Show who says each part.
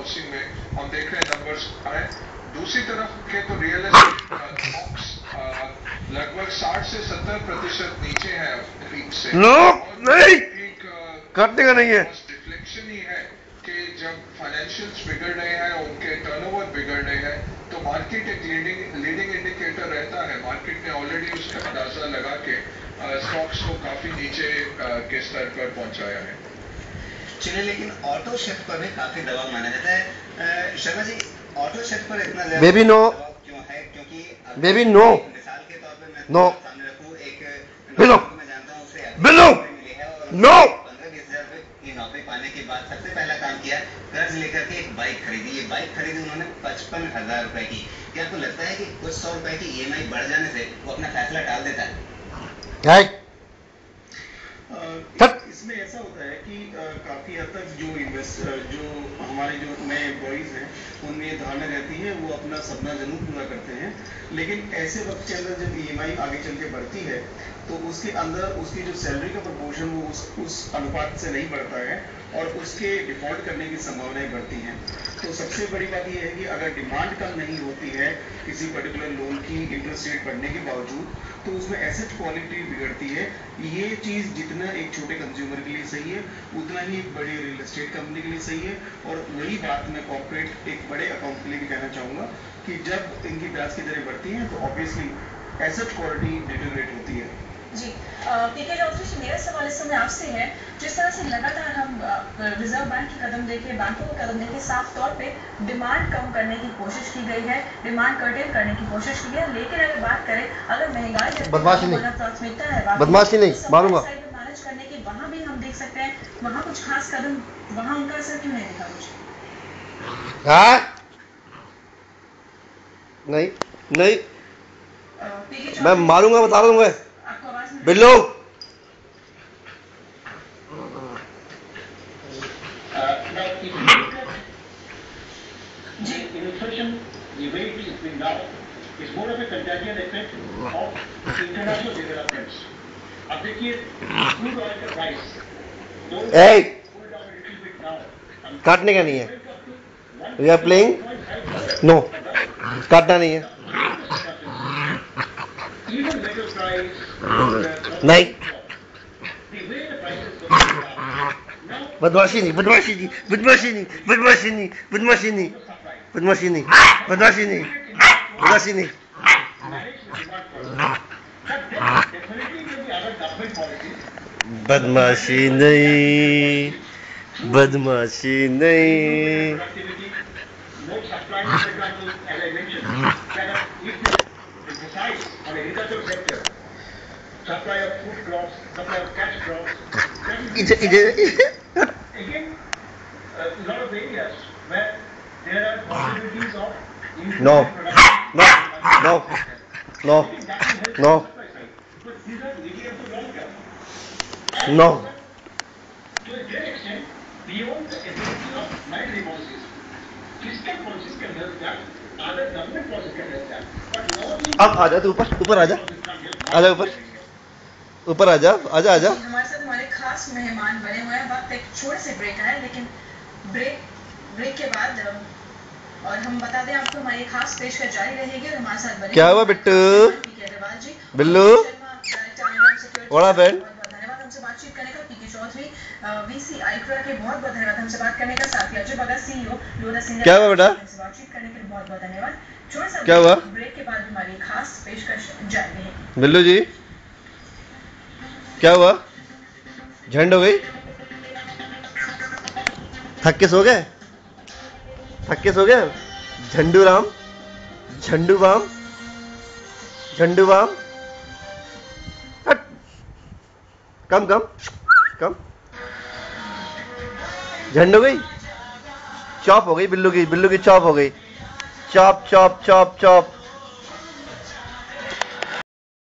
Speaker 1: Housing में हम देख रहे हैं नंबर्स आए। दूसरी तरफ के तो रियल एस्टेट स्टॉक्स लगभग 60 से 70% नीचे है पीक से।
Speaker 2: नो नहीं काटने का नहीं है,
Speaker 1: रिफ्लेक्शन ही है कि जब फाइनेंशियल्स बिगड़ रहे हैं, उनके टर्नओवर बिगड़ रहे हैं, तो मार्केट एक लीडिंग इंडिकेटर रहता है। मार्केट ने ऑलरेडी उसका अंदाजा लगा के स्टॉक्स को काफी नीचे के स्तर पर पहुंचाया है।
Speaker 3: चलिए, लेकिन ऑटो शिफ्ट पर भी काफी दबाव माना जाता है। शर्मा जी, ऑटो शिफ्ट पर इतना ज्यादा
Speaker 2: बेबी नो,
Speaker 3: दबाव क्यों है? क्योंकि
Speaker 2: बेबी नो,
Speaker 3: मिसाल के तौर पर मैं
Speaker 2: नो
Speaker 3: सामने रखूं, एक
Speaker 2: बिलो
Speaker 3: मैं जानता हूं उसे
Speaker 2: बिलो
Speaker 3: मिली है और
Speaker 2: नो
Speaker 3: 15-20 हजार रुपए की नौकरी पाने के बाद सबसे पहला काम किया, कर्ज लेकर के एक बाइक खरीदी। ये बाइक खरीदी उन्होंने 55,000 रुपए की। क्या आपको लगता है कि कुछ 100 रुपए की EMI बढ़ जाने से वो अपना फैसला टाल देता है?
Speaker 4: इसमें ऐसा होता है कि काफी हद तक जो हमारे जो नए एम्प्लॉइज हैं उनमें ये धारणा रहती है वो अपना सपना जरूर पूरा करते हैं, लेकिन ऐसे वक्त के अंदर जब EMI आगे चल के बढ़ती है तो उसके अंदर उसकी जो सैलरी का प्रपोर्शन वो उस अनुपात से नहीं बढ़ता है और उसके डिफॉल्ट करने की संभावनाएं बढ़ती हैं। तो सबसे बड़ी बात यह है कि अगर डिमांड कम नहीं होती है किसी पर्टिकुलर लोन की इंटरेस्ट रेट बढ़ने के बावजूद, तो उसमें एसेट क्वालिटी बिगड़ती है। ये चीज़ जितना एक छोटे कंज्यूमर के लिए सही है उतना ही एक बड़ी रियल एस्टेट कंपनी के लिए सही है। और वही बात मैं कॉर्पोरेट एक बड़े अकाउंट के लिए भी कहना चाहूँगा कि जब इनकी ब्याज की दरें बढ़ती हैं तो ऑब्वियसली एसेट क्वालिटी डिटेरियोरेट होती है।
Speaker 5: जी, पीके चौधरी जी, मेरा सवाल इस समय आपसे है, जिस तरह से लगातार हम रिजर्व बैंक की कदम देखे, बैंकों का कदम देखे, साफ तौर पे डिमांड कम करने की कोशिश की गई है, डिमांड कर्टेल करने की कोशिश की है, लेकिन अगर बात करें, अगर महंगाई
Speaker 2: बदमाशी नहीं,
Speaker 5: प्राथमिकता है,
Speaker 2: बदमाशी नहीं, मारूंगा
Speaker 5: मैनेज करने के, वहाँ भी हम देख सकते हैं वहाँ कुछ खास कदम, वहाँ उनका असर क्यों नहीं दिखा कुछ?
Speaker 2: नहीं नहीं, मैं मारूंगा, बता दूंगा बिल्लो।
Speaker 6: Inflation, the way it is being now, is more of a contagion effect of international developments. अब देखिए, crude oil का price, pull down a little bit now.
Speaker 2: काटने का नहीं है, we are playing, no, काटना नहीं है,
Speaker 6: Even metal price,
Speaker 2: नहीं,
Speaker 6: the way the prices go down, now
Speaker 2: बदमाशी नहीं, बदमाशी नहीं, बदमाशी नहीं, बदमाशी नहीं, बदमाशी नहीं, बदमाशी नहीं, बदमाशी नहीं, बदमाशी नहीं, बदमाशी नहीं, बदमाशी नहीं।
Speaker 6: no supply, for example, as I mentioned, that if they decide on the agricultural sector, supply of food crops, supply of cash crops, again, a lot of areas where there are possibilities of
Speaker 2: No,
Speaker 6: production.
Speaker 2: no, no, no,
Speaker 6: But these are medium to long term.
Speaker 2: no.
Speaker 6: To a great extent, beyond the ability of monetary policies, fiscal policies can help that, other government policies can help that. But normally,
Speaker 2: अब आजा तू ऊपर, ऊपर आजा, आजा ऊपर, ऊपर आजा, आजा आजा।
Speaker 5: हमारे साथ हमारे खास मेहमान बने हुए हैं। वक्त एक छोटे से ब्रेक है, लेकिन ब्रेक के बाद और हम बता दें आपको हमारी खास पेशकश जारी रहेगी और हमारे साथ बने
Speaker 2: क्या हुआ बिट्टू, बिल्लू, बड़ा बैंड,
Speaker 5: धन्यवाद हमसे बातचीत करने का। पीके चौधरी VC आइक्रा के बहुत बहुत धन्यवाद हमसे बात करने का। साथ ही अजय भगत CEO लोधा सिंह,
Speaker 2: क्या हुआ बेटा,
Speaker 5: हमसे बातचीत करने के लिए बहुत बहुत धन्यवाद। छोटे सा
Speaker 2: क्या हुआ,
Speaker 5: ब्रेक के बाद हमारी खास पेशकश जारी रहेगी।
Speaker 2: बिल्लू जी क्या हुआ, झंड हो गई, थक के सो गए, थक के सो गए, झंडू राम, झंडू बाम, झंडू बाम, कम कम कम, झंड हो गई, चॉप हो गई बिल्लू की चॉप हो गई, चॉप चॉप चॉप चॉप।